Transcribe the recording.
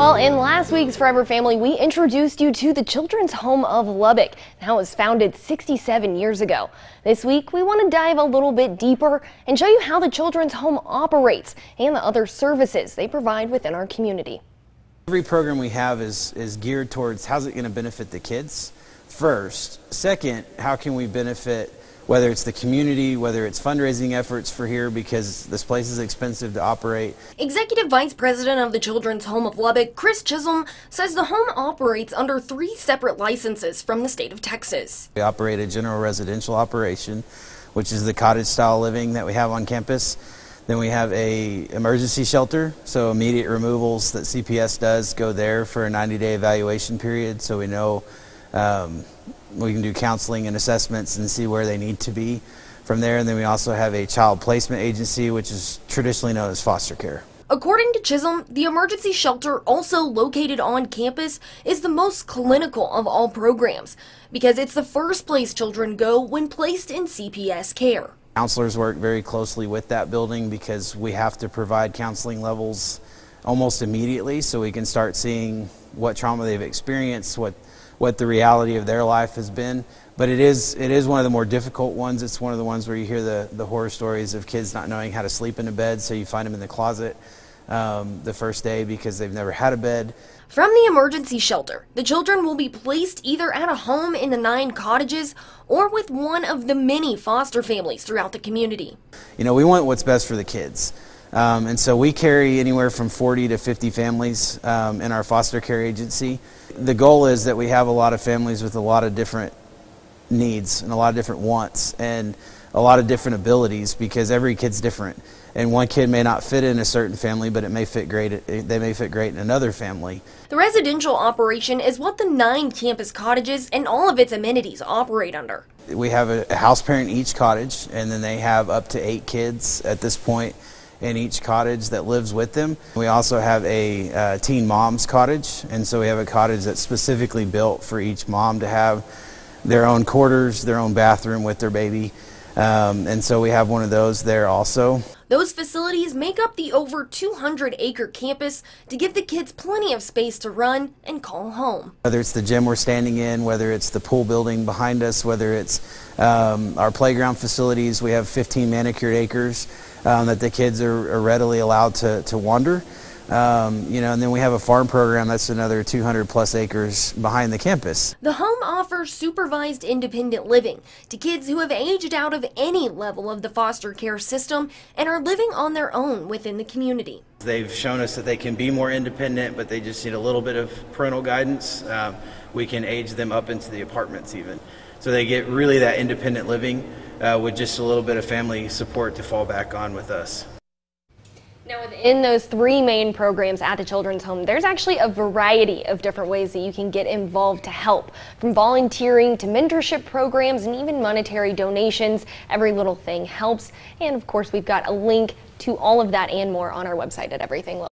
Well, in last week's Forever Family, we introduced you to the Children's Home of Lubbock. Now, it was founded 67 years ago. This week, we want to dive a little bit deeper and show you how the Children's Home operates and the other services they provide within our community. Every program we have is geared towards how's it going to benefit the kids first. Second, how can we benefit whether it's the community, whether it's fundraising efforts for here because this place is expensive to operate. Executive Vice President of the Children's Home of Lubbock, Chris Chisholm, says the home operates under 3 separate licenses from the state of Texas. We operate a general residential operation, which is the cottage style living that we have on campus. Then we have a emergency shelter, so immediate removals that CPS does go there for a 90-day evaluation period, so we know we can do counseling and assessments and see where they need to be from there. And then we also have a child placement agency, which is traditionally known as foster care. According to Chisholm, the emergency shelter, also located on campus, is the most clinical of all programs because it's the first place children go when placed in CPS care. Counselors work very closely with that building because we have to provide counseling levels almost immediately so we can start seeing what trauma they've experienced, what the reality of their life has been. But it is one of the more difficult ones. It's one of the ones where you hear the horror stories of kids not knowing how to sleep in a bed, so you find them in the closet the first day because they've never had a bed. From the emergency shelter, the children will be placed either at a home in the 9 cottages or with one of the many foster families throughout the community. You know, we want what's best for the kids. And so we carry anywhere from 40 to 50 families in our foster care agency. The goal is that we have a lot of families with a lot of different needs and a lot of different wants and a lot of different abilities because every kid's different. And one kid may not fit in a certain family, but it may fit great. They may fit great in another family. The residential operation is what the 9 campus cottages and all of its amenities operate under. We have a house parent in each cottage, and then they have up to 8 kids at this point in each cottage that lives with them. We also have a teen mom's cottage, and so we have a cottage that's specifically built for each mom to have their own quarters, their own bathroom with their baby, and so we have one of those there also. Those facilities make up the over 200-acre campus to give the kids plenty of space to run and call home. Whether it's the gym we're standing in, whether it's the pool building behind us, whether it's our playground facilities, we have 15 manicured acres that the kids are readily allowed to wander. You know, and then we have a farm program that's another 200 plus acres behind the campus. The home offers supervised independent living to kids who have aged out of any level of the foster care system and are living on their own within the community. They've shown us that they can be more independent, but they just need a little bit of parental guidance. We can age them up into the apartments even. So they get really that independent living with just a little bit of family support to fall back on with us. Now, within those 3 main programs at the Children's Home, there's actually a variety of different ways that you can get involved to help. From volunteering to mentorship programs and even monetary donations, every little thing helps. And of course, we've got a link to all of that and more on our website at Everything Lubbock.